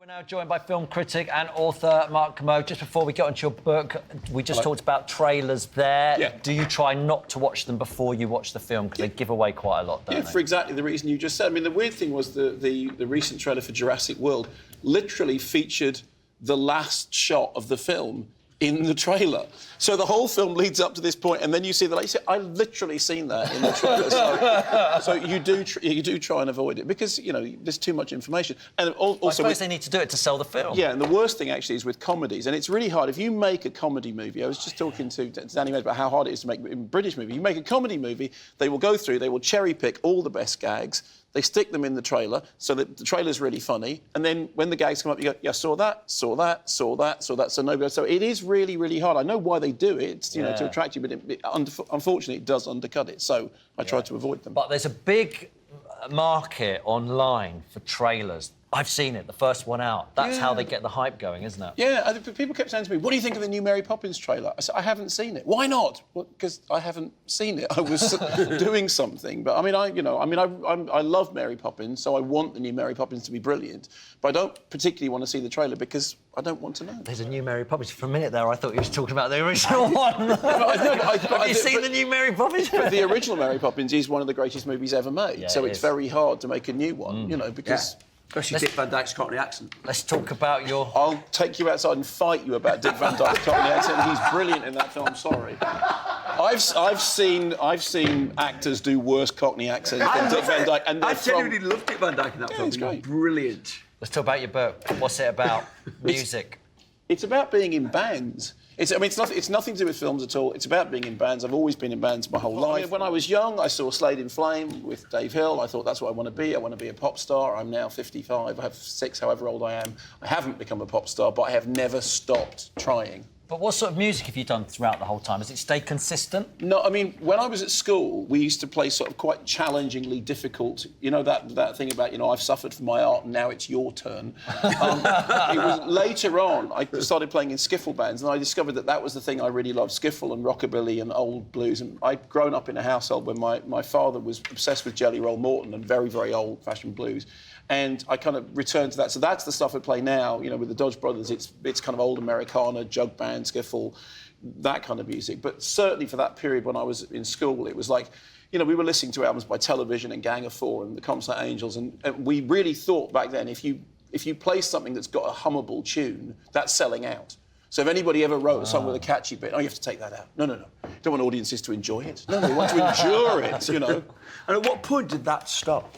We're now joined by film critic and author Mark Kermode. Just before we get onto your book, we just talked about trailers there. Yeah. Do you try not to watch them before you watch the film? Because they give away quite a lot, don't they? For exactly the reason you just said. I mean, the weird thing was the recent trailer for Jurassic World literally featured the last shot of the film in the trailer. So the whole film leads up to this point, and then you see the like. I've literally seen that in the trailer. So you do try and avoid it because there's too much information. And also, I suppose they need to do it to sell the film. Yeah, and the worst thing actually is with comedies, and it's really hard if you make a comedy movie. I was just talking to Danny about how hard it is to make a British movie. You make a comedy movie, they will go through, they will cherry pick all the best gags. They stick them in the trailer so that the trailer's really funny. And then when the gags come up, you go, yeah, saw that. So no. So it is really, really hard. I know why they do it, to attract you, but unfortunately, it does undercut it. So I try to avoid them. But there's a big market online for trailers. I've seen it, the first one out. That's how they get the hype going, isn't it? Yeah, people kept saying to me, what do you think of the new Mary Poppins trailer? I said, I haven't seen it. Why not? Well, because I haven't seen it. I was doing something. But, I love Mary Poppins, so I want the new Mary Poppins to be brilliant. But I don't particularly want to see the trailer because I don't want to know. There's a new Mary Poppins. For a minute there, I thought you were talking about the original one. Have you seen the new Mary Poppins? But the original Mary Poppins is one of the greatest movies ever made. Yeah, so it's very hard to make a new one, because... Yeah. Especially Dick Van Dyke's Cockney accent. Let's talk about your... I'll take you outside and fight you about Dick Van Dyke's Cockney accent. He's brilliant in that film, I'm sorry. I've seen actors do worse Cockney accents than Dick Van Dyke. And I genuinely love Dick Van Dyke in that film. It's great. Brilliant. Let's talk about your book. What's it about? Music. It's about being in bands. It's nothing to do with films at all. It's about being in bands. I've always been in bands my whole life. When I was young, I saw Slade in Flame with Dave Hill. I thought that's what I want to be. I want to be a pop star. I'm now 55. I have 6, however old I am. I haven't become a pop star, but I have never stopped trying. But what sort of music have you done throughout the whole time? Has it stayed consistent? No, I mean, when I was at school, we used to play sort of quite challengingly difficult, that thing about, I've suffered for my art and now it's your turn. It was later on, I started playing in skiffle bands and I discovered that was the thing I really loved, skiffle and rockabilly and old blues. And I'd grown up in a household where my father was obsessed with Jelly Roll Morton and very, very old-fashioned blues. And I kind of returned to that. So that's the stuff I play now, with the Dodge Brothers. It's kind of old Americana, jug band, skiffle, that kind of music. But certainly for that period when I was in school, it was like, we were listening to albums by Television and Gang of Four and the Concert Angels, and we really thought back then, if you play something that's got a hummable tune, that's selling out. So if anybody ever wrote a song with a catchy bit, you have to take that out. No. You don't want audiences to enjoy it. No, they want to endure it, And at what point did that stop?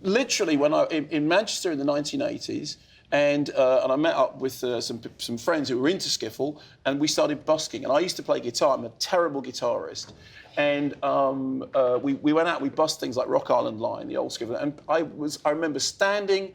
Literally, when in Manchester in the 1980s, and I met up with some friends who were into skiffle, and we started busking. And I used to play guitar. I'm a terrible guitarist. And we went out, we busked things like Rock Island Line, the old skiffle. And I remember standing,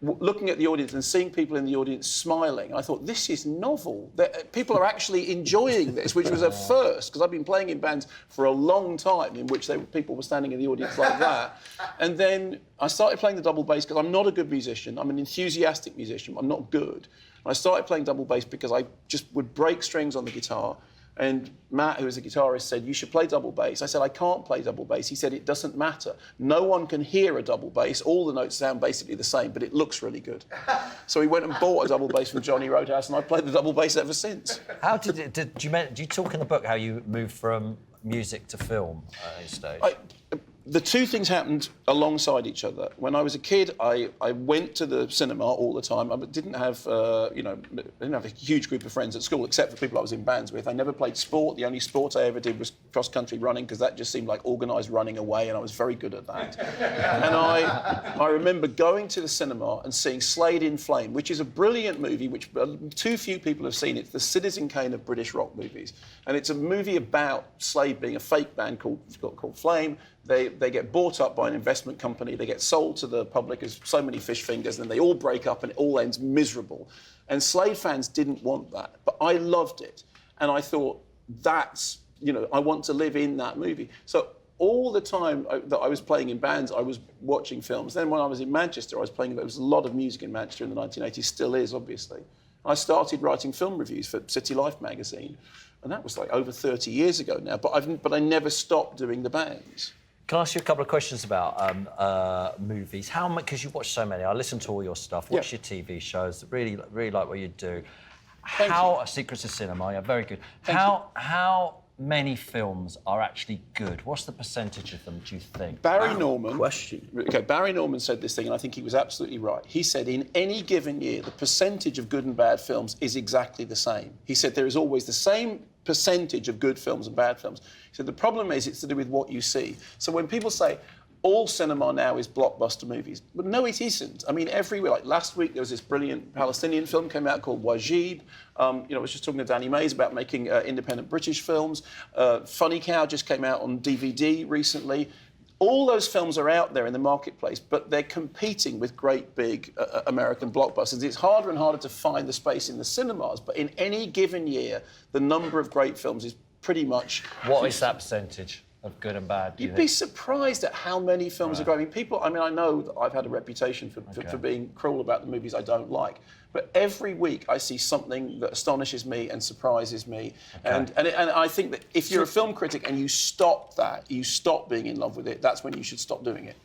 looking at the audience and seeing people in the audience smiling. I thought, this is novel. People are actually enjoying this, which was a first, because I've been playing in bands for a long time in which people were standing in the audience like that. And then I started playing the double bass because I'm not a good musician. I'm an enthusiastic musician. I'm not good. And I started playing double bass because I just would break strings on the guitar. And Matt, who was a guitarist, said, you should play double bass. I said, I can't play double bass. He said, it doesn't matter. No one can hear a double bass. All the notes sound basically the same, but it looks really good. So he went and bought a double bass from Johnny Roadhouse, and I've played the double bass ever since. How do you talk in the book how you moved from music to film at a stage? The two things happened alongside each other. When I was a kid, I went to the cinema all the time. I didn't have, I didn't have a huge group of friends at school, except for people I was in bands with. I never played sport. The only sport I ever did was cross-country running, because that just seemed like organised running away, and I was very good at that. And I remember going to the cinema and seeing Slade in Flame, which is a brilliant movie, which too few people have seen. It's the Citizen Kane of British rock movies. And it's a movie about Slade being a fake band called Flame. They get bought up by an investment company, they get sold to the public as so many fish fingers, and then they all break up and it all ends miserable. And Slade fans didn't want that, but I loved it. And I thought, I want to live in that movie. So all the time that I was playing in bands, I was watching films. Then when I was in Manchester, there was a lot of music in Manchester in the 1980s, still is, obviously. I started writing film reviews for City Life magazine, and that was like over 30 years ago now, but I never stopped doing the bands. Can I ask you a couple of questions about movies? How much? Because you watch so many. I listen to all your stuff. Watch your TV shows. Really like what you do. Thank you. Secrets of Cinema. Yeah, very good. Thank you. How many films are actually good? What's the percentage of them, do you think? Barry Norman. Question. Okay, Barry Norman said this thing, and I think he was absolutely right. He said in any given year, the percentage of good and bad films is exactly the same. He said there is always the same percentage of good films and bad films. He said the problem is it's to do with what you see. So when people say, all cinema now is blockbuster movies. But no, it isn't. I mean, everywhere. Like last week, there was this brilliant Palestinian film came out called Wajib. I was just talking to Danny Mays about making independent British films. Funny Cow just came out on DVD recently. All those films are out there in the marketplace, but they're competing with great big American blockbusters. It's harder and harder to find the space in the cinemas, but in any given year, the number of great films is pretty much... What is that percentage of good and bad? You'd be surprised at how many films are growing. I know that I've had a reputation for being cruel about the movies I don't like, but every week I see something that astonishes me and surprises me. And I think that if you're a film critic and you stop being in love with it, that's when you should stop doing it.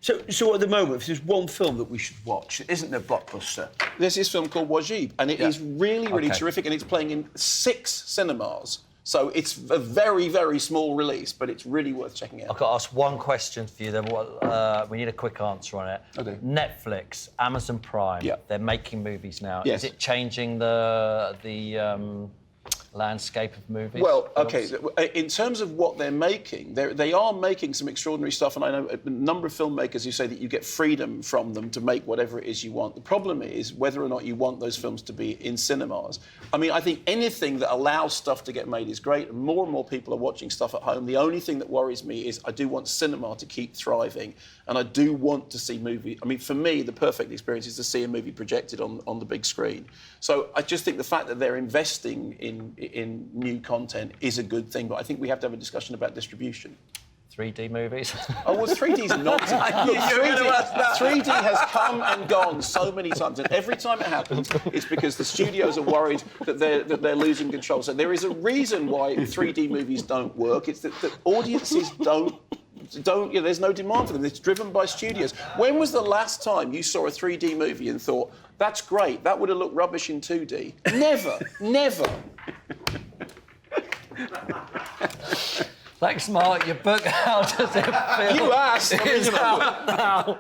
So at the moment, if there's one film that we should watch that isn't a blockbuster... There's this film called Wajib, and it is really terrific, and it's playing in 6 cinemas. So it's a very, very small release, but it's really worth checking out. I've got to ask one question for you, then we need a quick answer on it. Okay. Netflix, Amazon Prime, they're making movies now. Yes. Is it changing the landscape of movies? Well, films? OK, in terms of what they're making, they are making some extraordinary stuff, and I know a number of filmmakers who say that you get freedom from them to make whatever it is you want. The problem is whether or not you want those films to be in cinemas. I mean, I think anything that allows stuff to get made is great, and more people are watching stuff at home. The only thing that worries me is I do want cinema to keep thriving, and I do want to see movies. I mean, for me, the perfect experience is to see a movie projected on the big screen. So I just think the fact that they're investing in new content is a good thing, but I think we have to have a discussion about distribution. 3D movies? Oh, well, 3D's nonsense. Look, 3D has come and gone so many times, and every time it happens, it's because the studios are worried that they're losing control. So there is a reason why 3D movies don't work. It's that audiences don't there's no demand for them. It's driven by studios. When was the last time you saw a 3D movie and thought, that's great, that would have looked rubbish in 2D? Never, never. Thanks, Mark. Your book, How Does It Feel? You asked. Is out now.